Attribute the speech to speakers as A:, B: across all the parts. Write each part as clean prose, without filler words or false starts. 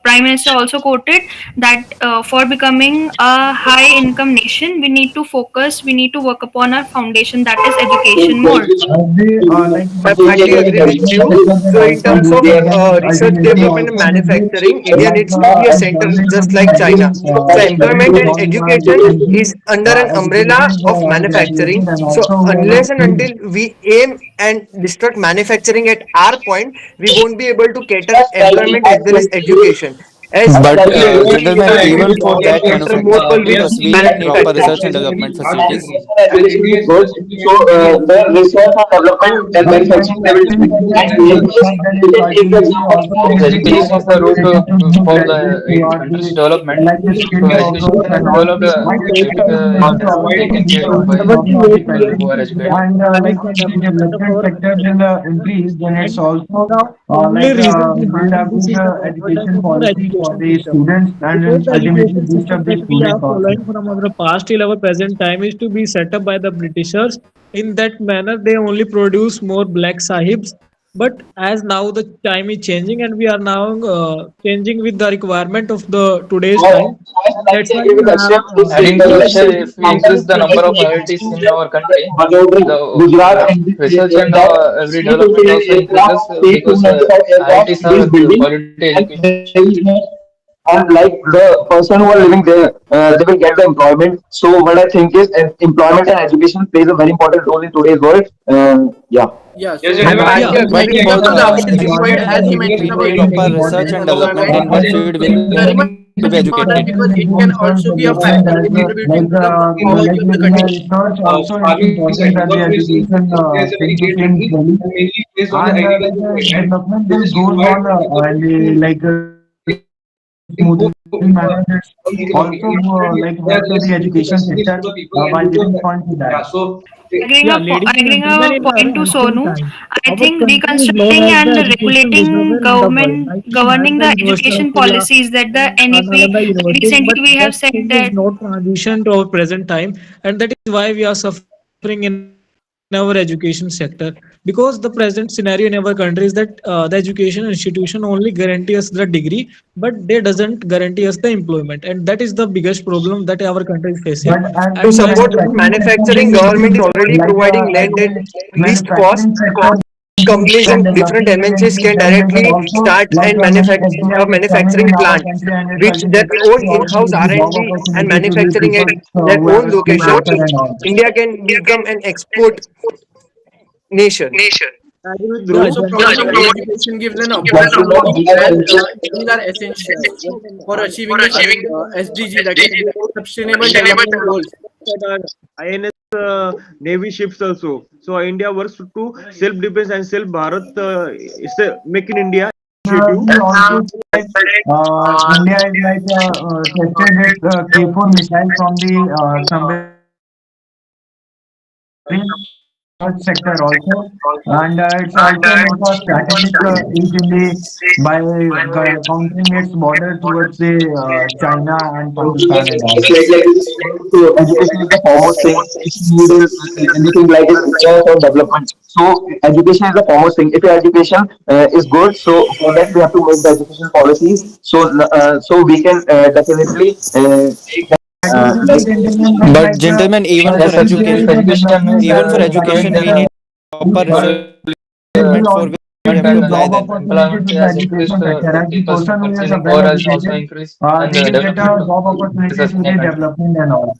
A: Prime Minister also quoted that for becoming a high income nation, we need to work upon our foundation, that is education more.
B: I finally agree with you. So, in terms of research, development, and manufacturing, India needs to be a center just like China. So, employment and education is under an umbrella of manufacturing. So, unless and until we aim and destruct manufacturing at our point, we won't be able to cater employment as well as education. As
C: But
B: we agree
C: gentlemen,
B: that
C: even
B: we
C: for
B: can
C: that
B: cater more
C: manufacturing
B: people with
C: must be proper research and
B: manufacturing.
C: development facilities.
D: Education is good. So the research and development and manufacturing level is good. And in this case, we can take the example of
E: Education is the root for the country's development. So education is developed, it has to be taken care of by people who are educated.
F: Past till our present time is to be set up by the Britishers. In that manner, they only produce more black sahibs. But as now the time is changing, and we are now changing with the requirement of the today's time. That's why we have
E: Adding to that, if we increase the number of IITs in our country, the
D: Gujarat and
E: research and
D: that
E: every
D: state
E: development also increases
D: state
E: because
D: of
E: IITs
D: this
E: have
D: building,
E: quality
D: and
E: education.
D: there is no, and like the person who are living there, they will get the employment. So what I think is employment and education plays a very important role in today's world. Yeah.
G: Yeah,
B: Yes,
G: so
B: I
F: yeah,
B: finally
F: yeah.
B: agree
C: But
B: with
C: for
B: you.
C: the
B: So, the Abhishek
C: education,
B: point,
G: as
B: as
G: you
B: he
C: we
G: mentioned
B: mentioned
G: about
B: about
C: need
G: education,
C: proper
B: education
C: research
B: and
C: and development
B: development,
C: in
B: that
C: that
B: is
C: field. We
G: it's
C: need
G: very much
C: to be
G: important
C: educated.
G: because it can also be a factor in contributing to the poverty of the country.
D: Farming sector, because we see there's a very great difference, and mainly based on the agricultural background, which is required because of in both all the economy. In they are just giving facilities to the people and to the yeah. So
F: Yeah, ladies and
A: Agreeing
F: gentlemen,
A: a
F: in
A: point to
F: ancient
A: Sonu,
F: times,
A: I
F: our
A: think
F: country is known
A: deconstructing
F: as the
A: and
F: education
A: regulating
F: reservoir in the world.
A: government
F: Like we have
A: governing
F: the
A: the
F: University of
A: education
F: India,
A: policies that the NEP,
F: Nalanda
A: like
F: University, but
A: recently we have
F: that
A: said
F: thing is
A: that
F: not transition to our present time, and that is why we are suffering in our education sector. Because the present scenario in our country is that the education institution only guarantee us the degree, but they doesn't guarantee us the employment, and that is the biggest problem that our country is facing. And as
B: to
F: as
B: support manufacturing, government is already providing land at least cost. Companies and different MNCs can directly start and have a manufacturing plant, which their own in-house R&D and manufacturing at their own location. India can become an export nation.
G: I agree with
F: yeah,
G: Dhruv. So
F: gentlemen,
G: providing education gives an opportunity as these are essential for achieving the current SDG, that is Sustainable Development Goals.
H: INS Navy ships also. So India works to self-defense and self-Bharat. It's a Make in India initiative.
D: So education is the foremost thing. If you need anything like research or development, so education is the foremost thing. If your education is good, so for that we have to make the education policies. So so we can definitely take that like
C: But gentlemen,
E: If education is
C: even for
E: improving,
C: education,
E: then
C: we need proper research and development for which we have to
E: the
C: apply them.
E: employment has increased 50% purchasing power has also increased, and the development is sustainable.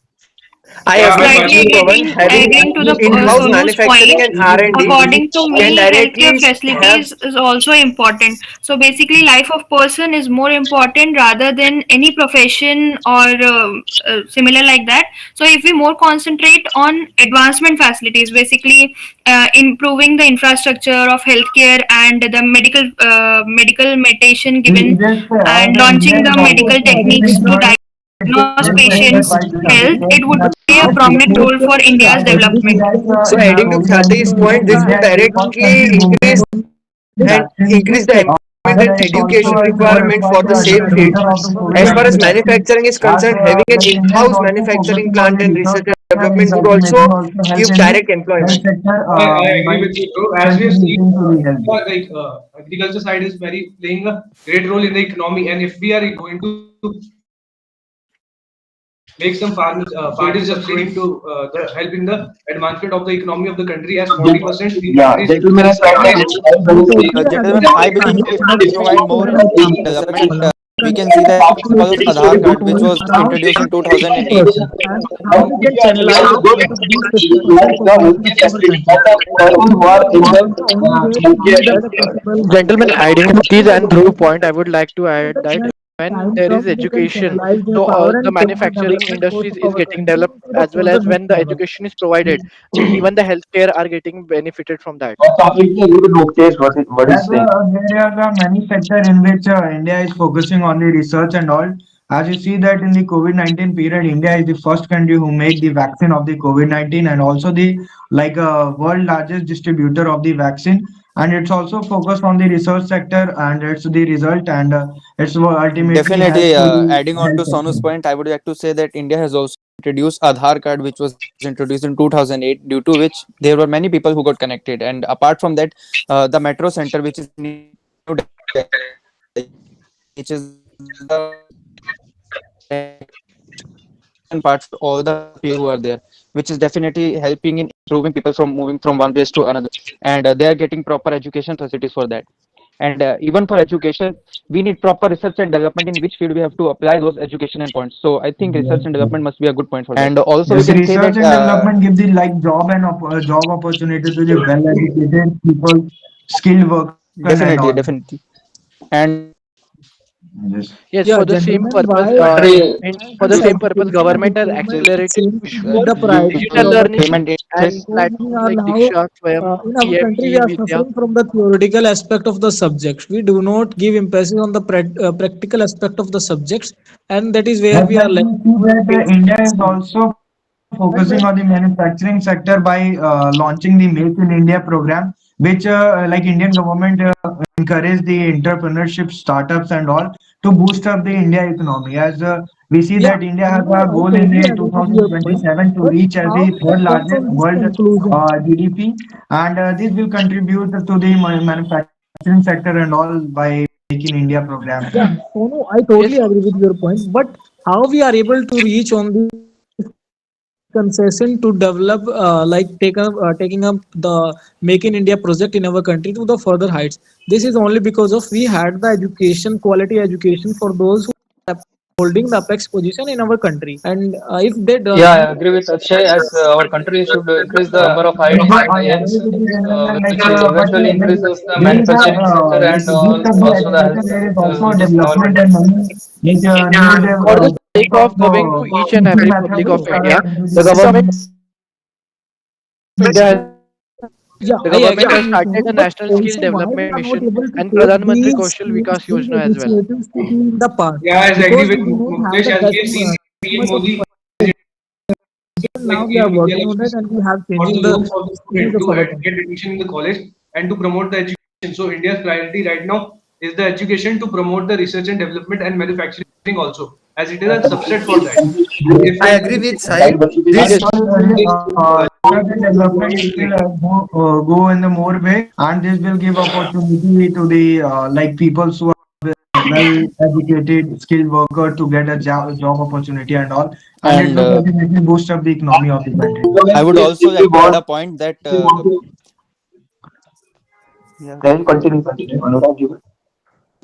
B: I agree with
A: slightly
B: you, Pawan. Having
A: agreeing to the
B: in-house
A: Sonu's
B: manufacturing
A: point.
B: and R&D
A: According to
B: can
A: me, healthcare
B: directly have.
A: facilities is also important. So basically, life of person is more important rather than any profession or similar like that. So if we more concentrate on advancement facilities, basically improving the infrastructure of healthcare and the medical medication given, and launching the medical techniques to diagnose patients' health, it would play a prominent role for India's development.
B: So adding to Khyati's point, this would directly increase the employment and education requirement for the same field. As far as manufacturing is concerned, having an in-house manufacturing plant and research and development would also give direct employment.
I: I agree with you, bro. As we have seen, agriculture side is very playing a great role in the economy, and if we are going to make some farmers, farmers just going to help in the advancement of the economy of the country, as 40%
D: Yeah,
I: is
D: gentlemen,
C: Gentlemen, I believe if we provide more development, we can see that because of Aadhaar card, which was introduced in 2008.
F: And how we can channelize these 50% for growth of our country. This is the only way to give that possible
J: Gentlemen, adding to these and Dhruv point, I would like to
F: so
J: add
F: that
J: that
F: when
J: when
F: time
J: there is
F: comes, they can
J: education,
F: channelize their
J: so
F: power
J: the
F: and take the
J: manufacturing
F: development force
J: industries
F: of
J: is
F: our
J: getting
F: country
J: developed
F: to the
J: as well
F: further
J: as when
F: next
J: the
F: level.
J: education is provided. Even the healthcare are getting benefited from that.
D: completely agree with Muktesh what he's
K: As
D: saying.
K: there are many sectors in which India is focusing on the research and all. As you see that in the COVID-19 period, India is the first country who make the vaccine of the COVID-19 and also the world largest distributor of the vaccine. And it's also focused on the research sector and it's the result and it's what ultimately helps
C: Definitely,
K: to the
C: adding on
K: health
C: to Sonu's
K: sector.
C: point, I would like to say that India has also introduced Aadhaar card, which was introduced in 2008, due to which there were many people who got connected. And apart from that, the metro center, which is in New Delhi, which is the connection part for all the people who are there, which is definitely helping in improving people from moving from one place to another. And they are getting proper education facilities for that. And even for education, we need proper research and development in which field we have to apply those education and points. So I think research
K: Yes,
C: and
K: yes.
C: development must be a good point for that. And also we
K: Yes,
C: can say
K: research
C: that
K: and development give the job and job opportunity to the well-educated people, skilled worker and all.
C: definitely. And
K: Yes.
J: Yes,
F: Yeah,
J: for the same
F: gentlemen,
J: purpose,
F: why
J: and for the
F: this
J: same purpose,
F: education
J: government are
F: requirement
J: accelerating
F: seems
J: push
F: to be
J: for
F: the priority for
J: digital
F: our
J: learning
F: country.
C: payment
J: and
C: interest.
F: Because we
J: platforms
F: are
J: like
F: now
J: Diksha, Swayam,
F: in our country, we
J: PMT,
F: are
J: Vidya.
F: suffering from the theoretical aspect of the subjects. We do not give emphasis on the practical aspect of the subjects, and that is where
K: As
F: we are
K: well, we
F: lacking
K: see
F: the
K: that India
F: basic
K: is
F: skills.
K: also focusing on the
F: And when
K: manufacturing sector by launching the Make in India program, which Indian government encourage the entrepreneurship startups and all to boost up the India economy. As we see
F: yeah,
K: that India has
F: gentlemen,
K: a
F: I
K: goal in
F: totally
K: the
F: agree with your point.
K: 2027 to
F: But
K: reach as
F: how
K: the
F: we
K: third
F: can come
K: largest
F: from this
K: world
F: conclusion?
K: GDP, and this will contribute to the manufacturing sector and all by Make in India program.
F: Yeah, Sonu, I
J: Yes,
F: totally agree with your point. But how we are able to reach on this concession to develop, taking up the Make in India project in our country to the further heights? This is only because of we had the education, quality education for those who holding the apex position in our country. And if they does
E: Yeah,
F: not
E: I agree with Akshay, as our country should increase the number of IIMs, which eventually increases the
K: During the
E: manufacturing sector and
K: boost of the
E: also the
K: education,
E: health,
K: there is also a
E: which is
K: development
E: government.
K: and money which need
J: for the
K: type
J: sake
K: of
J: of giving to each and
K: teaching
J: every
K: method
J: public
K: to
J: of
K: start
J: India,
K: into
J: the
K: the
J: government of India,
F: yeah,
J: the
F: I agree
J: government
F: with
J: has
F: you,
J: started
F: Sonu,
J: a
F: but
J: national skill
F: also why we
J: development
F: are not
J: mission
F: able to
J: and
F: take
J: Pradhan Mantri
F: these
J: Kaushal
F: schemes,
J: Vikas
F: these
J: Yojana as well.
F: initiatives to be in the past?
I: Yeah, I agree
F: Because
I: with
F: we do not have
I: Muktesh,
F: the
I: as we have seen
F: that
I: PM
F: much of
I: Modi
F: now
I: like
F: we are
I: PM Vidya
F: working on
I: Lakshmi
F: that and we have
I: for
F: changing
I: the
F: the
I: loans for the
F: schemes
I: student
F: of
I: to
F: our country.
I: get admission in the college and to promote the education. So India's priority right now is the education to promote the research and development and manufacturing also, as it is a subset for that. If
B: I
I: we
B: agree with
D: Right,
B: Sahil.
D: but you
K: as
B: This
K: per
I: this
K: research and development, it will go in the more way, and this will give opportunity to the people who are well educated, skilled worker to get a job opportunity and all, and it
C: And
K: will definitely boost up the economy of the country.
C: I would also
D: if we
C: like to add
D: want,
C: a point that
D: if we want to,
C: yeah.
D: then continue, Anurag.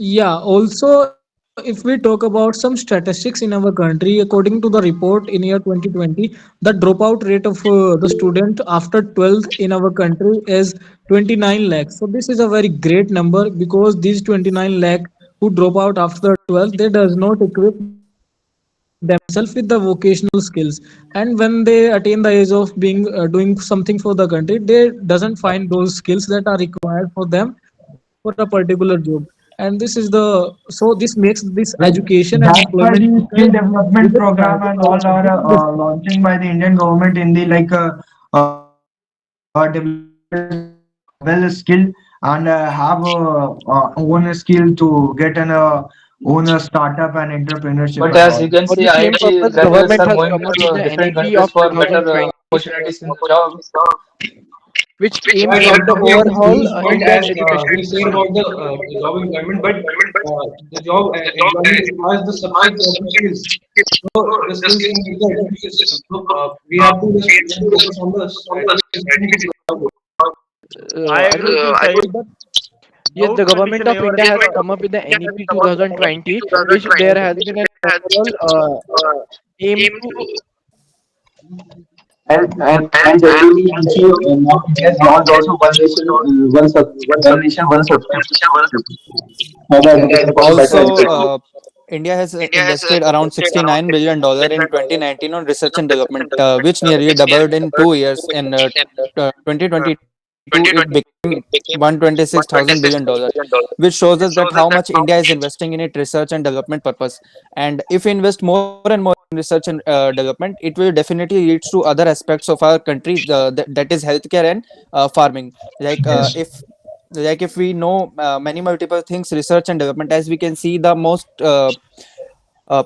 F: Yeah, also, if we talk about some statistics in our country, according to the report in year 2020, the dropout rate of the student after 12th in our country is 29 lakhs. So this is a very great number because these 29 lakh who drop out after 12th, they does not equip themselves with the vocational skills. And when they attain the age of being doing something for the country, they doesn't find those skills that are required for them for a particular job. And this is the so this makes this education and employment
K: That's
F: sector
K: why the
F: even
K: skill
F: a bigger
K: development
F: priority
K: program
F: for our
K: and all
F: country
K: are
F: in this case.
K: launching by the Indian government in the developing well skilled and have own skill to get an own a startup and entrepreneurship
E: But
K: and
E: as
K: all.
E: you can
J: For
E: see,
J: the same
E: IIT
J: purpose,
E: graduates
J: government
E: are
J: has
E: moving
J: come up with
E: to
J: the
E: different
J: NEP
E: countries
J: of
E: for better
J: 2020,
E: opportunities in the job.
J: which
I: Right,
J: aims at the
I: exactly on the
J: overhaul
I: student's point,
J: Indian
I: as
J: education
I: we said
J: system.
I: about the job employment, but the job employment requires the subset of the skills. So the skills come with the education system. So we have to just focus on the education system to provide it.
H: I
J: I
H: agree
J: would
H: with you,
J: say
H: Sahil.
J: that yes,
H: No
J: the government
H: competition
J: of
H: ever
J: India
H: has
J: has come up with the NEP 2020, which there has been an overall aim to
D: And generally also now India has launched also one nation, one nation, one subscription for the education for better
C: Also,
D: education.
C: India has invested around $69 billion in 2019 on research and development, which nearly doubled in 2 years. In 2022, it became $126,000 billion, which shows us that how much India is investing in its research and development purpose. And if we invest more and more in research and development, it will definitely lead to other aspects of our country, that is healthcare and farming. Like if we know many multiple things, research and development, as we can see the most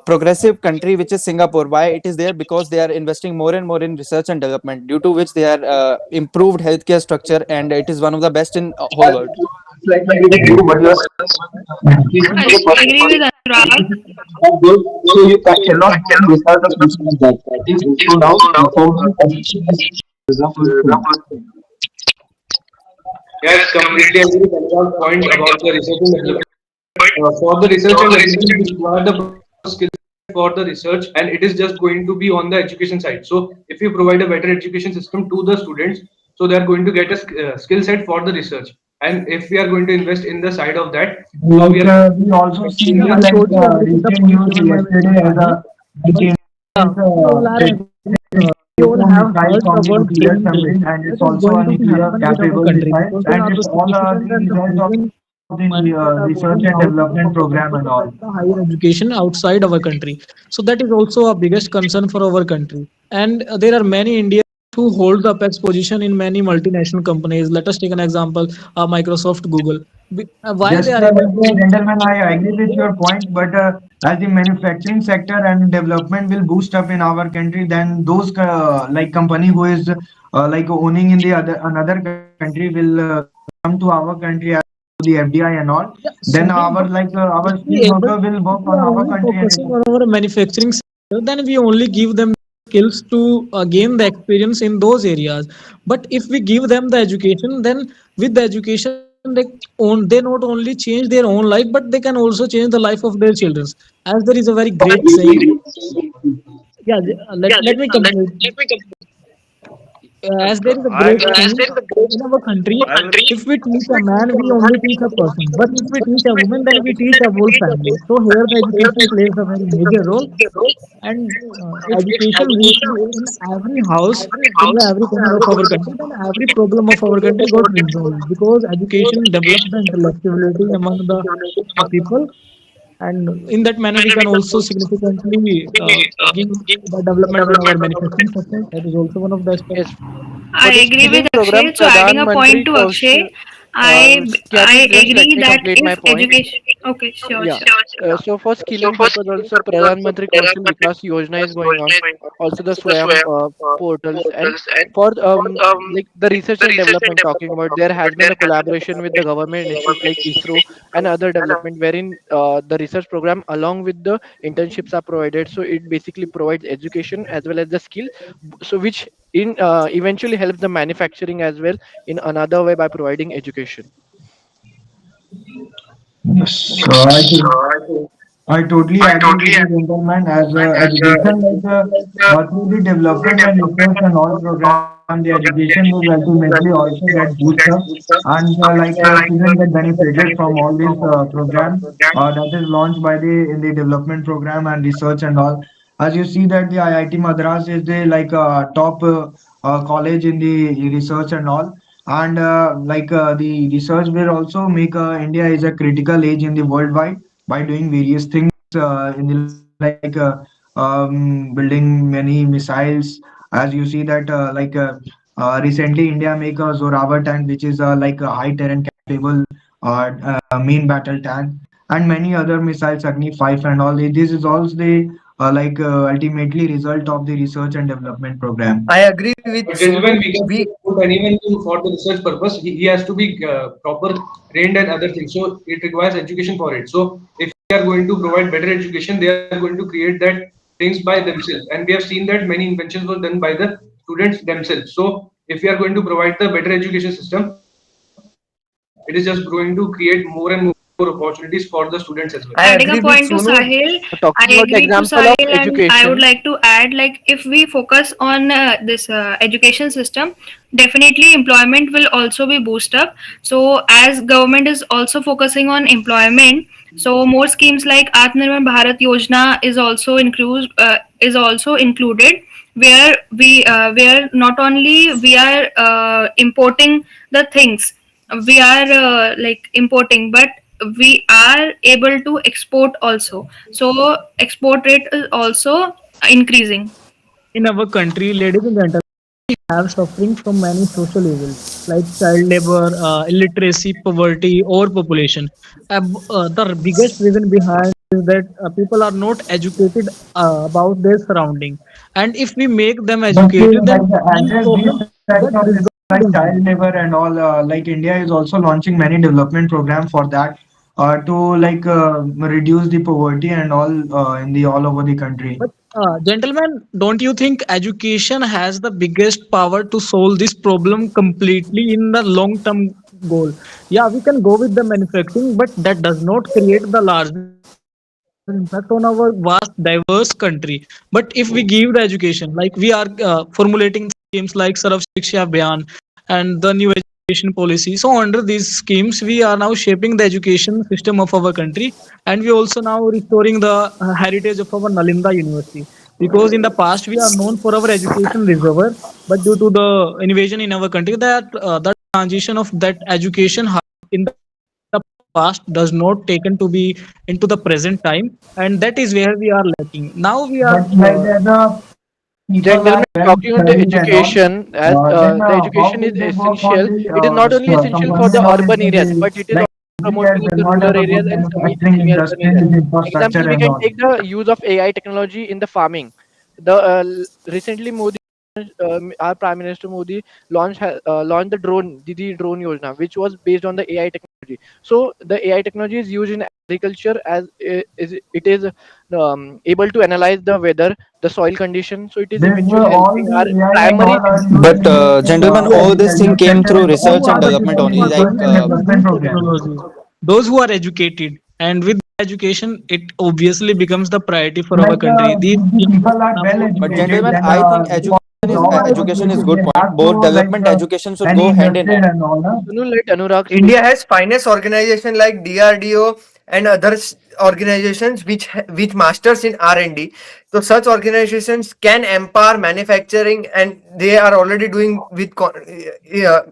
C: progressive country, which is Singapore. Why it is there? Because they are investing more and more in research and development, due to which they are improved healthcare structure, and it is one of the best in whole world.
D: Like I agree with you, but your education
A: I
D: for the person
A: agree with Anurag.
D: not good, so you cannot do research or something like that. I think so now for me education is a full thing.
I: Yes, completely agree with Anurag's point about the research and development. For the research and development, we require the proper skill for the research, and it is just going to be on the education side. So, if you provide a better education system to the students, so they are going to get a skill set for the research. And if we are going to invest in the side of that, so we
K: Like
I: are
K: we also see
I: in
K: the
I: the
F: I
K: like
F: totally agree with the
K: recent
F: point
K: news
F: given by Mr.
K: yesterday as
F: Sahil.
K: a like
F: But we all are
K: patent
F: we all have
K: missile
F: heard
K: from
F: the
K: the
F: word
K: nuclear
F: brain drain.
K: submarine, and
F: That
K: it's
F: is
K: also
F: going
K: a
F: to be
K: nuclear
F: happen with our
K: capable
F: country
K: missile,
F: because there
K: and
F: are
K: it's
F: the
K: all
F: significant
K: the
F: and the
K: result of
F: billion
K: the
F: money that are
K: research
F: going
K: and
F: out of
K: development
F: our
K: program
F: country
K: and
F: to
K: all.
F: get the higher education outside our country. So that is also a biggest concern for our country. And there are many Indians who hold the apex position in many multinational companies. Let us take an example: Microsoft, Google. Why
K: Just
F: they are able
K: like
F: to?
K: gentlemen, I agree with your point, but as the manufacturing sector and development will boost up in our country, then those like company who is like owning in the other another country will come to our country as the FDI and all. Then
F: Yeah,
K: our
F: Sunil,
K: like
F: but
K: our
F: if
K: skilled
F: we
K: worker
F: able,
K: will work
F: if
K: on
F: we
K: our
F: are only
K: country and
F: focusing on our manufacturing sector, then we only give them skills to gain the experience in those areas. But if we give them the education, then with the education they not only change their own life, but they can also change the life of their children. As there is a very great saying. Yeah, let me complete. As there is a
H: I
F: great
H: agree.
F: saying in our country,
H: I agree.
F: if we teach a man, we only teach a person. But if we teach a woman, then we teach a whole family. So here the education plays a very major role. And if education reaches in every house, in the every corner of our country, then every problem of our country got resolved. Because education develops the intellectuality among the people, and in that manner we can also significantly give the development in our manufacturing sector. That is also one of the aspects.
J: yes,
A: I
J: for the
A: agree with
J: skilling program,
A: Akshay. So adding
J: Pradhan
A: a point
J: Mantri
A: to Akshay,
J: Kaushal. Can you
A: I
J: just let
A: agree
J: me
A: that
J: complete my
A: if
J: point?
A: education, okay, sure,
J: Yeah.
A: sure.
J: So for skilling purpose, also Pradhan Mantri Kaushal Vikas Yojana is going on. Also the Swayam portals, and for like the research and development talking about, there has been a collaboration with the government institute like ISRO and other development, wherein the research program along with the internships are provided. So it basically provides education as well as the skill, so which in eventually helps the manufacturing as well in another way by providing education.
K: yes, I totally agree with you, gentlemen. As education, through the development and research and all program, the education will ultimately also get boosted up, and students get benefited from all these program that is launched by the in the development program and research and all. As you see that the IIT Madras is the top college in the research and all, and the research will also make India is a critical age in the worldwide by doing various things in the building many missiles. As you see that recently India make a Zorawar tank, which is like a high terrain capable main battle tank. and many other missiles, Agni 5 and all. This is also the ultimately result of the research and development program.
B: I agree with
I: But
B: Sonu.
I: gentlemen, we can
B: We
I: put anyone for the research purpose. He has to be proper trained and other things. So it requires education for it. So if we are going to provide better education, they are going to create that things by themselves. And we have seen that many inventions were done by the students themselves. So if we are going to provide the better education system, it is just going to create more and more opportunities for the students as well.
B: I
A: Adding a
B: agree with
A: point to
B: Sonu.
A: Sahil, I
J: Talking about the
A: agree to
J: example of
A: Sahil, and I would
J: education.
A: like to add, like, if we focus on this education system, definitely employment will also be boosted up. So, as government is also focusing on employment, so more schemes like Atmanirbhar Bharat Yojana is also included, where not only we are importing the things, we are like importing, but we are able to export also, so export rate is also increasing.
F: In our country, ladies and gentlemen, have suffering from many social evils like child labor, illiteracy, poverty, overpopulation. The biggest reason behind is that people are not educated about their surrounding, and if we make them
K: But
F: educated, then
K: the
F: these
K: address these
F: problems
K: types
F: get
K: of this
F: resolved
K: like
F: easily.
K: child labor and all, like India is also launching many development program for that, to reduce the poverty and all in the all over the country.
F: But gentlemen, don't you think education has the biggest power to solve this problem completely in the long term goal? Yeah, we can go with the manufacturing, but that does not create the larger impact on our vast diverse country. But if we give the education, like we are formulating schemes like Sarv Shiksha Abhiyan and the new education policy. So under these schemes, we are now shaping the education system of our country, and we also now restoring the heritage of our Nalinda University. Because in the past we are known for our education reservoir, but due to the invasion in our country, that the transition of that education in the past does not taken to be into the present time, and that is where we are lacking. Now we are
K: But like the people are
J: Gentlemen,
K: well
J: talking on the
K: studied and all,
J: education, as
K: then
J: the
K: how
J: education is
K: will they work on
J: essential.
K: the
J: It is not only essential for
K: company
J: the
K: or
J: urban
K: into
J: areas,
K: the
J: but it is
K: like
J: also
K: areas
J: promoting in
K: they
J: the
K: not
J: rural
K: have a good
J: areas and
K: manufacturing
J: semi-urban
K: industry
J: areas.
K: infrastructure
J: Example, we
K: and
J: can
K: all.
J: take the use of AI technology in the farming. Recently Modi, our Prime Minister Modi launched the Didi drone Yojana, which was based on the AI technology. So the AI technology is used in agriculture as it is able to analyze the weather, the soil condition. So it is
K: This
J: eventually
K: all
J: helping our
K: the AI and
J: primary
K: all are
C: But
K: used in the
C: gentlemen, all this thing
K: agriculture
C: came
K: sector
C: through
K: and all
C: research
F: who
C: and
F: are the
C: development
F: people
K: participating
F: who
C: only.
K: in
F: are
C: Like
K: research
F: going to
K: and
F: use
K: development
F: these
K: program.
F: technologies? Those who are educated, and with education, it obviously becomes the priority for our country. These
K: If the
F: schemes
K: people
F: are
K: are
F: now
K: well
C: But
K: educated,
C: gentlemen,
K: then
C: I think
K: for the job
C: education is
K: opportunities
C: good
K: they
C: point.
K: have to
C: Both development education should
K: any
C: go hand in
K: industry
C: hand.
K: and all. Na?
J: Sunu, let Anurag speak.
B: India has finance organization like DRDO and other organizations which masters in R&D. So such organizations can empower manufacturing, and they are already doing with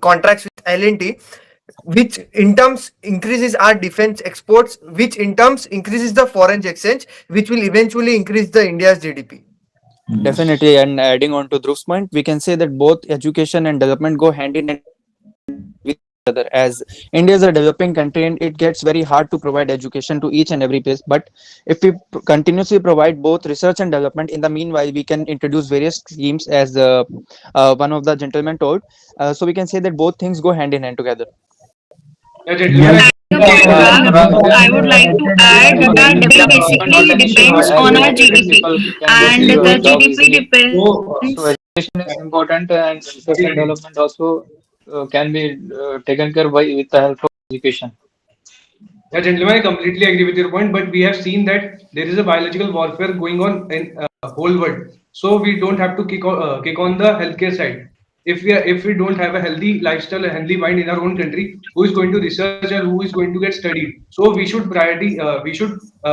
B: contracts with L&T, which in terms increases our defense exports, which in terms increases the foreign exchange, which will eventually increase the India's GDP.
K: Yes.
C: Definitely, and adding on to Dhruv's point, we can say that both education and development go hand in hand with each other. As India is a developing country and it gets very hard to provide education to each and every place. But if we continuously provide both research and development, in the meanwhile, we can introduce various schemes, as one of the gentlemen told. So we can say that both things go hand in hand together.
I: Yeah, gentlemen, I
K: Yes.
A: Adding a
I: completely
A: point,
I: agree
K: Yeah,
I: with
A: Anurag,
K: these
I: you.
K: are
A: I
K: the
A: would like to
K: connected
A: add
K: and
A: that
K: very
A: it basically
E: Contribution
A: depends
E: as
A: on
E: we
A: our
E: know that
A: GDP,
E: people can get
A: and
E: the
A: the
E: job
A: GDP
E: easily. So
A: depends.
E: education is important and research and development also can be taken care by with the help of education.
I: Yeah, gentlemen, I completely agree with your point, but we have seen that there is a biological warfare going on in whole world. So we don't have to kick on the healthcare side. If we don't have a healthy lifestyle, a healthy mind in our own country, who is going to research or who is going to get studied? So we should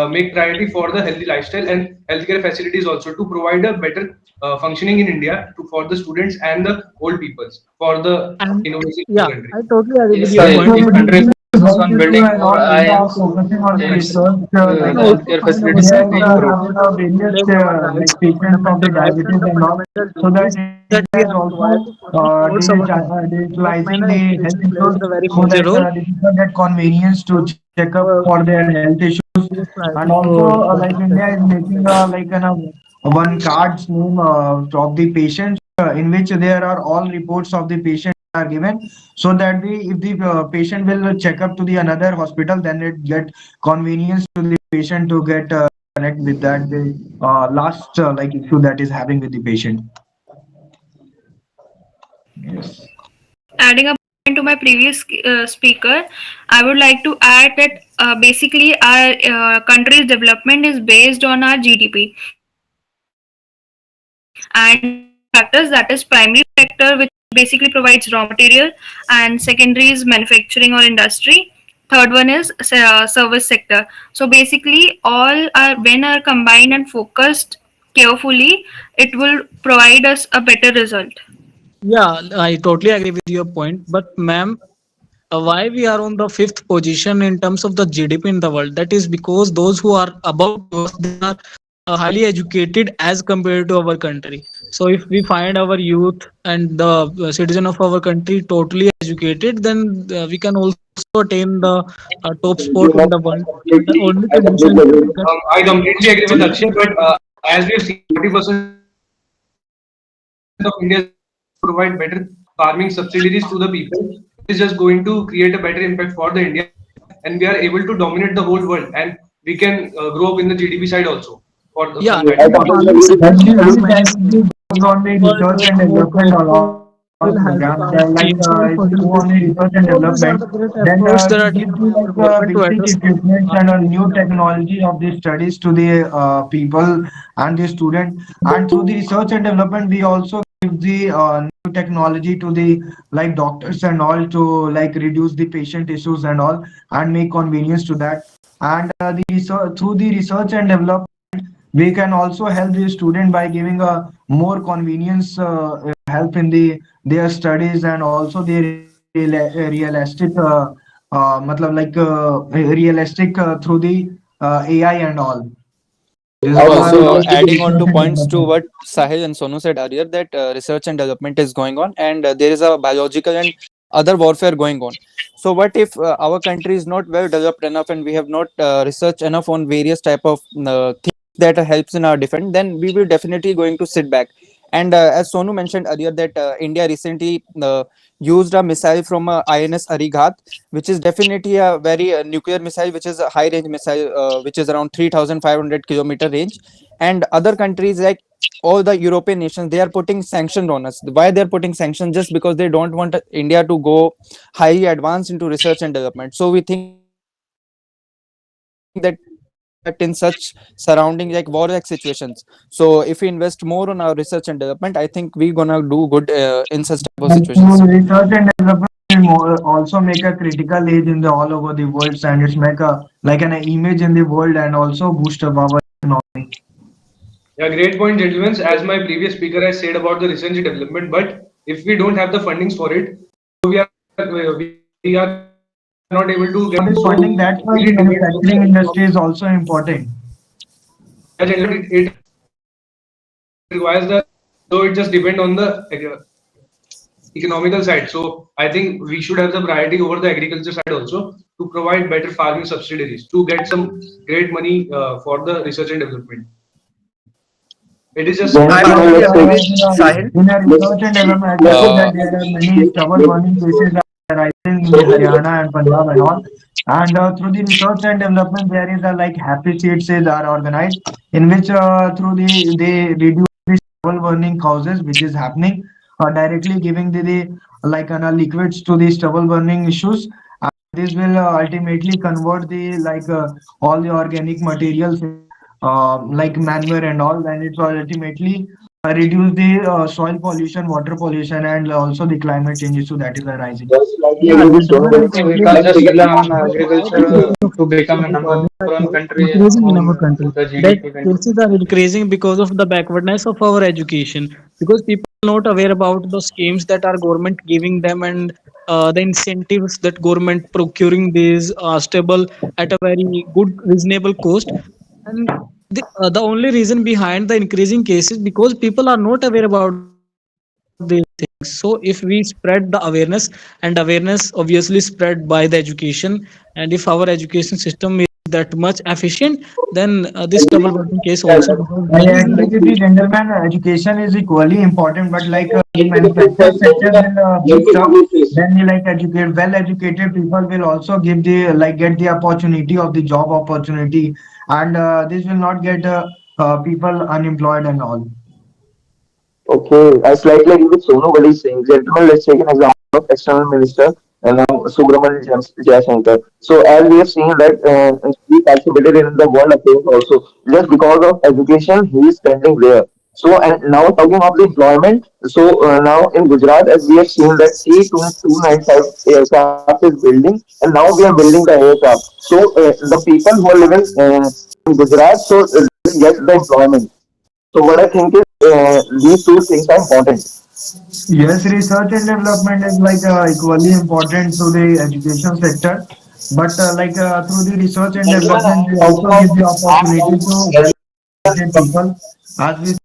I: make priority for the healthy lifestyle and healthcare facilities also to provide a better functioning in India for the students and the old peoples for the
F: and
I: innovation in
F: yeah,
I: the country.
F: I totally agree with
E: Yes,
F: your point.
E: if countries
I: focuses on building
K: and
I: more
K: all India are
I: IIMs,
K: focusing on the
I: helps
K: research,
F: can
K: like
I: the
F: also
I: healthcare
F: find
K: they
F: our
I: facilities to
K: are
I: be
F: youth and
I: improved.
K: having various
F: knowledge our rights,
K: like patients of the
F: fundamental rights,
K: diabetes
F: and the
K: and all,
F: fundamental
K: so that
F: duties that
K: India
F: we
K: is
F: are required
K: also
F: to perform towards our country. In that
K: digitalizing
F: manner,
K: the health
F: education plays
K: issues
F: a very
K: so
F: major
K: that
F: role.
K: the people get convenience to
F: So,
K: check up for
F: uh,
K: their health issues.
F: previous
K: And
F: priority
K: also
F: for
K: like India is making one card's name of the patient in which there are all reports of the patient are given, so that if the patient will check up to the another hospital, then it get convenience to the patient to get connect with that the last like issue that is having with the patient. Yes.
A: Adding a point to my previous speaker, I would like to add that basically our country's development is based on our GDP, and there are three factors, that is primary sector, which basically provides raw material, and secondary is manufacturing or industry. Third one is service sector. So basically, all are when are combined and focused carefully, it will provide us a better result.
F: yeah, I totally agree with your point. But, ma'am, why we are on the fifth position in terms of the GDP in the world? That is because those who are above to us, they are highly educated as compared to our country. So if we find our youth and the citizen of our country totally educated, then we can also attain the top spot in the world. But the only
D: I
F: condition
D: completely
F: is
D: agree.
F: to get
I: I completely agree with Akshay, but as we have seen, 40% of India's provide better farming subsidies to the people. It is just going to create a better impact for the India, and we are able to dominate the whole world, and we can grow up in the GDP side also from
F: yeah,
I: that.
K: I
F: in the
K: completely
F: farming
K: agree.
F: sector,
K: When
F: as you
K: we that
F: mentioned,
K: we goes on the
F: world
K: research
F: get
K: and
F: more
K: development
F: powerful,
K: all
F: will help
K: programs,
F: change world
K: if
F: for
K: we
F: the
K: go on the
F: better.
K: research and
F: So these are
K: development,
F: the great
K: then
F: efforts that
K: we
F: are
K: give
F: taken
K: the
F: by our government to
K: basic
F: address
K: equipments
F: our
K: and a
F: GDP
K: new
F: in our country.
K: technology of the studies to the people and the student. And through the research and development, we also give the new technology to the like doctors and all to like reduce the patient issues and all and make convenience to that. And the research through the research and development we can also help the student by giving a more convenience help in their studies and also the realistic matlab like realistic through the AI and all. This is all
C: So
K: related to
C: adding on
K: research
C: to
K: and
C: points to
K: development.
C: what Sahil and Sonu said earlier, that research and development is going on, and there is a biological and other warfare going on. So what if our country is not well developed enough, and we have not researched enough on various type of things that helps in our defense? Then we will definitely going to sit back. And as Sonu mentioned earlier, that India recently used a missile from INS Arighat, which is definitely a very nuclear missile, which is a high range missile, which is around 3,500 kilometer range. And other countries like all the European nations, they are putting sanctions on us. Why they are putting sanctions? Just because they don't want India to go highly advanced into research and development. So we think that in such surrounding like war like situations, so if we invest more on our research and development, I think we're gonna do good in such type of
K: And through
C: situations.
K: research and development we also make a critical age in the all over the world and it's make a like an image in the world and also boost up our economy.
I: Yeah, great point, gentlemen. As my previous speaker has said about the research and development, but if we don't have the fundings for it, so we are not able to get it. So
K: For
I: we
K: this
I: really
K: funding,
I: depend
K: that's
I: on
K: why
I: the
K: the manufacturing industry is also important.
I: yeah, gentlemen, it requires the so it just depend on the economical side. So I think we should have the priority over the agriculture side also to provide better farming subsidiaries to get some great money for the research and development. It is just
B: I
K: Yes,
B: totally
K: like
B: agree with Sahil.
K: in a research and development, as I see
C: uh,
K: that there are many stubble burning cases are arising in the Haryana and Punjab and all. And through the research and development, there is a like happy seeds is are organized in which through they reduce the stubble burning causes which is happening directly giving the like liquids to the stubble burning issues. And this will ultimately convert the like all the organic materials like manure and all, and it will ultimately reduce the soil pollution, water pollution, and also the climate change issue that is arising.
D: Slightly
F: Yeah,
D: agree with
F: and
D: Sonu,
F: another
D: but
E: So we
F: important
E: can't
F: thing
E: just
F: is
E: rely on
F: how
E: agriculture
F: the cases of
E: to become a number one
F: is
E: country
F: increasing in our
E: on
F: country.
E: the
F: That
E: GDP country.
F: cases are increasing because of the backwardness of our education. Because people are not aware about the schemes that our government giving them, and the incentives that government procuring these stable at a very good reasonable cost. And the only reason behind the increasing cases because people are not aware about these things. So if we spread the awareness, and awareness obviously spread by the education, and if our education system is that much efficient, then this double burden case also becomes very
K: I
F: easily.
K: agree with the gentleman. Education is equally important, but like the manufacturing sector will boost up. Then the like educate well-educated people will also give the like get the opportunity of the job opportunity, and this will not get people unemployed and all.
D: okay, I slightly agree with Sonu what he's saying. Gentlemen, let's take an example of external minister Subramanian Jaishankar. So as we have seen that he participated in the World Affairs also. Just because of education, he is standing there. So and now talking of the employment. So now in Gujarat, as we have seen that C-295 aircraft is building, and now we are building the aircraft. So the people who are living in Gujarat, so they get the employment. So what I think is these two things are important.
K: Yes, research and development is like equally important to the education sector, but through the research and development, we also give the opportunity to well-educated people. As we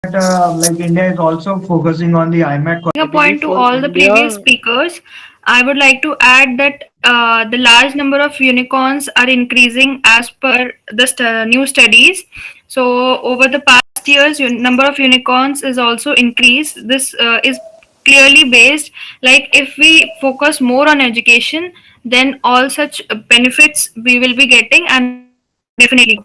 K: that like India is also focusing on the IMAT
J: I
A: A
J: believe
A: point to
J: for
A: all the previous
J: India,
A: speakers, I would like to add that the large number of unicorns are increasing as per the new studies. So over the past years, number of unicorns is also increased. This is clearly based. Like if we focus more on education, then all such benefits we will be getting, and that will definitely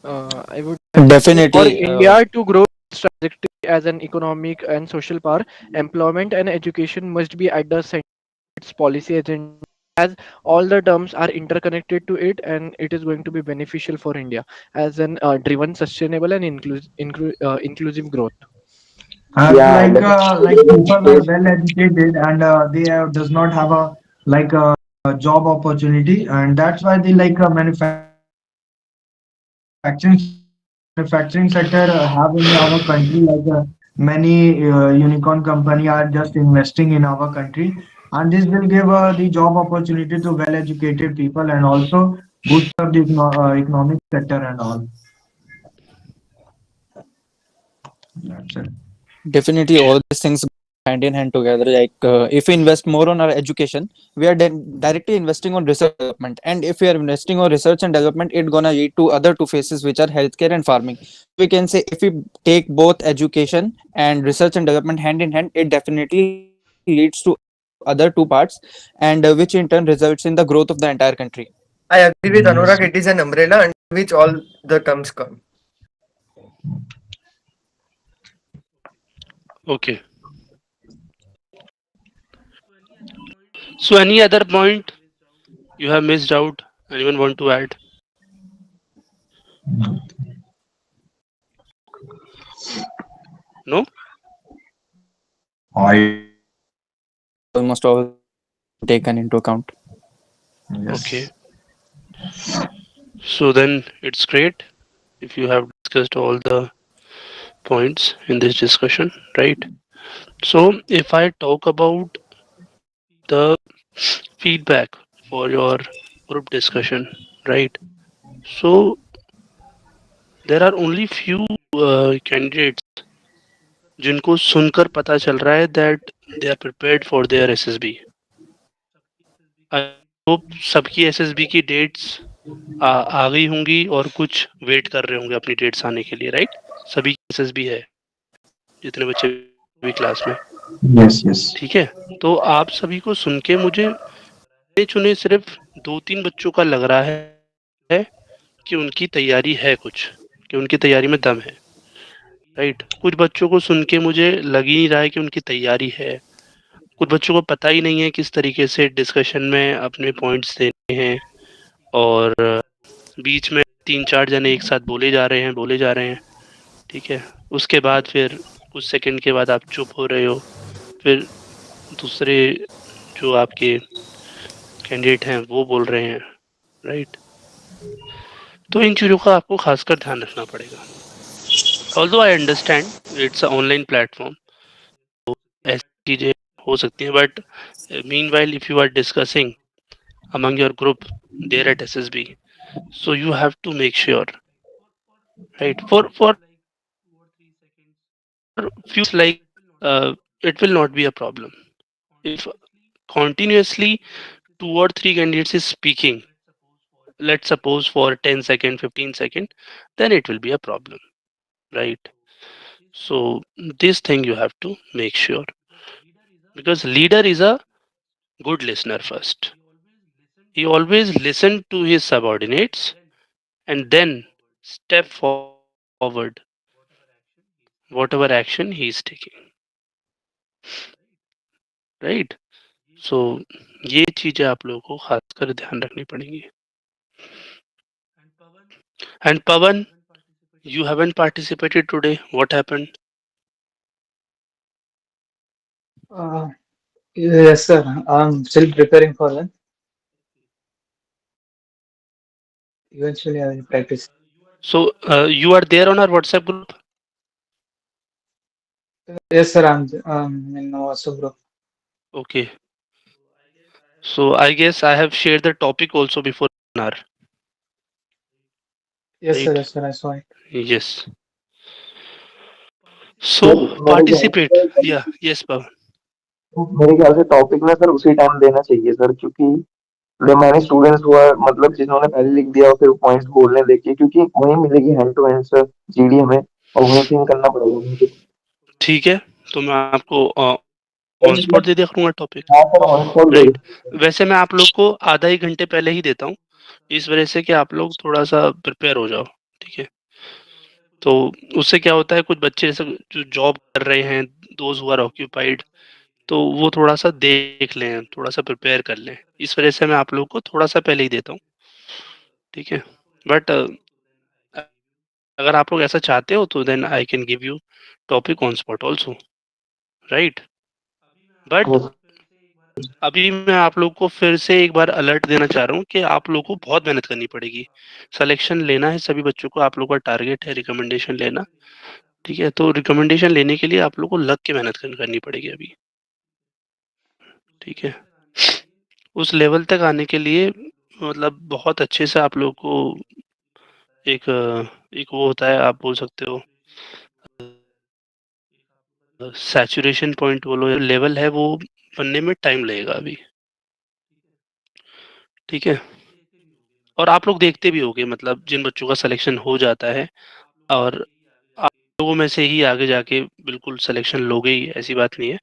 A: grow.
J: I would have to say for
C: Definitely.
J: India to grow its trajectory as an economic and social power, employment and education must be at the center of its policy agenda, as all the terms are interconnected to it, and it is going to be beneficial for India as an driven, sustainable, and inclusive growth.
K: as
D: Yeah,
K: like people
D: definitely.
K: are well educated and they does not have a like a job opportunity, and that's why the like manufacturing sector manufacturing sector have in our country many unicorn company are just investing in our country, and this will give the job opportunity to well educated people and also boost up the economic sector and all. That's it.
C: Definitely, all these things go hand in hand together. Like, if we invest more on our education, we are directly investing on research development. And if we are investing on research and development, it's gonna lead to other two phases, which are healthcare and farming. We can say if we take both education and research and development hand in hand, it definitely leads to other two parts, and which in turn results in the growth of the entire country.
B: I agree with
K: Yes.
B: Anurag. It is an umbrella under which all the terms come.
L: Okay. So any other point you have missed out? Anyone want to add? No?
C: Almost all taken into account.
L: Okay.
K: Yes.
L: So then it's great if you have discussed all the points in this discussion, right? So if I talk about the feedback for your group discussion, right? So there are only few candidates जिनको सुनकर पता चल रहा है that they are prepared for their SSB. I hope सबकी SSB की dates आ गई होंगी और कुछ वेट कर रहे होंगे अपनी डेट्स आने के लिए, राइट? सभी की SSB है, जितने बच्चे भी क्लास में,
K: Yes, yes.
L: ठीक है? तो आप सभी को सुन के मुझे चुने सिर्फ 2-3 बच्चों का लग रहा है कि उनकी तैयारी है कुछ, कि उनकी तैयारी में दम है, राइट? कुछ बच्चों को सुन के मुझे लग ही नहीं रहा है कि उनकी तैयारी है। कुछ बच्चों को पता ही नहीं है किस तरीके से डिस्कशन में अपने पॉइंट्स देने हैं, और बीच में 3-4 जने एक साथ बोले जा रहे हैं, ठीक है, उसके बाद फिर कुछ सेकंड के बाद आप चुप हो रहे हो, फिर दूसरे जो आपके कैंडिडेट हैं वो बोल रहे हैं, राइट? तो इन चीज़ों का आपको खासकर ध्यान रखना पड़ेगा। Although I understand it's a online platform, ऐसी चीज़ें हो सकती हैं, but meanwhile if you are discussing among your group there at SSB, so you have to make sure, right? For few like it will not be a problem if continuously 2 or 3 candidates is speaking, let's suppose for 10 second 15 second, then it will be a problem, right? So this thing you have to make sure, because leader is a good listener first. He always listen to his subordinates and then step forward whatever action he is taking, right? So ये चीजें आप लोगों को खासकर ध्यान रखनी पड़ेंगी. And Pavan, you haven't participated today. What happened?
E: Uh, yes, sir. I'm still preparing for that. Eventually, I will practice.
L: So you are there on our WhatsApp group.
E: Yes, sir. I'm in WhatsApp group.
L: Okay. So I guess I have shared the topic also before an hour,
E: Yes, sir.
L: right?
E: Yes, sir. I saw it.
L: Yes.
D: Sir
L: So
D: मेरे
L: participate.
D: ख्याल
L: Yeah. Yes, Pavan.
D: मेरे ख्याल से topic में sir उसी time देना चाहिए sir, क्योंकि जो मैंने स्टूडेंट्स हुआ मतलब जिन्होंने पहले लिख दिया और फिर पॉइंट्स बोलने देखे, क्योंकि वहीं मिलेगी hand to hand sir GD हमें, और वहीं से करना पड़ेगा मुझे।
L: ठीक है, तो मैं आपको
D: सर
L: ऑन स्पॉट
D: मतलब
L: दे दिया करूंगा टॉपिक,
D: हाँ sir on call they
L: right? वैसे मैं आप लोग को आधा एक घंटे पहले ही देता हूँ, इस वजह से कि आप लोग थोड़ा सा प्रिपेयर हो जाओ, ठीक है? तो उससे क्या होता है, कुछ बच्चे जैसे जो जॉब कर रहे हैं, दोज हु आर ऑक्यूपाइड, तो वो थोड़ा सा देख लें, थोड़ा सा प्रिपेयर कर लें, इस वजह से मैं आप लोग को थोड़ा सा पहले ही देता हूँ, ठीक है? बट अगर आप लोग ऐसा चाहते हो तो then I can give you topic on spot also, right? But अभी मैं आप लोग को फिर से एक बार अलर्ट देना चाह रहा हूँ कि आप लोग को बहुत मेहनत करनी पड़ेगी, सिलेक्शन लेना है सभी बच्चों को, आप लोग का टारगेट है रिकमेंडेशन लेना, ठीक है? तो रिकमेंडेशन लेने के लिए आप लोग को लग के मेहनत करनी पड़ेगी अभी, ठीक है? उस लेवल तक आने के लिए मतलब बहुत अच्छे से आप लोग को एक एक वो होता है, आप बोल सकते हो सैचुरेशन पॉइंट बोलो या लेवल है, वो बनने में टाइम लगेगा अभी, ठीक है? और आप लोग देखते भी होंगे मतलब जिन बच्चों का सिलेक्शन हो जाता है और आप लोगों में से ही आगे जाके बिल्कुल सिलेक्शन लोगे ही, ऐसी बात नहीं है,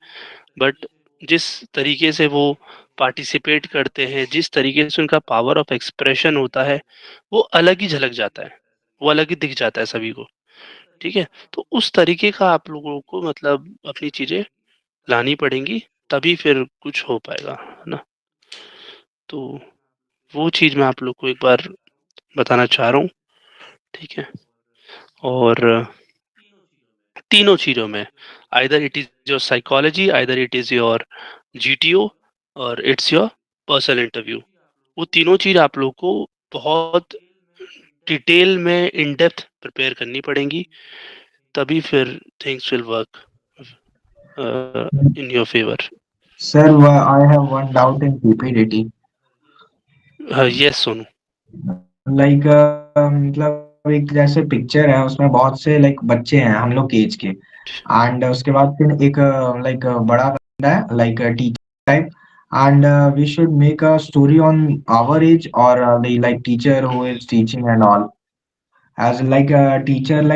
L: बट जिस तरीके से वो पार्टिसिपेट करते हैं, जिस तरीके से उनका पावर ऑफ एक्सप्रेशन होता है, वो अलग ही झलक जाता है, वो अलग ही दिख जाता है सभी को, ठीक है? तो उस तरीके का आप लोगों को मतलब अपनी चीज़ें लानी पड़ेंगी, तभी फिर कुछ हो पाएगा, है ना? तो वो चीज़ मैं आप लोग को एक बार बताना चाह रहा हूँ, ठीक है? और तीनों चीज़ों में, either it is your psychology, either it is your GTO और इट्स योर पर्सनल इंटरव्यू, वो तीनों चीज़ आप लोग को बहुत डिटेल में इन डेप्थ प्रिपेयर करनी पड़ेंगी, तभी फिर things will work in your favour.
K: Sir, I have one doubt in PPDT.
L: Yes Sonu.
K: Like मतलब एक जैसे पिक्चर है उसमें बहुत से लाइक बच्चे हैं हम लोग के एज के, एंड उसके बाद फिर एक लाइक बड़ा बंदा है like teacher type, and we should make a story on our age or the like teacher who is teaching and all, as like a teacher like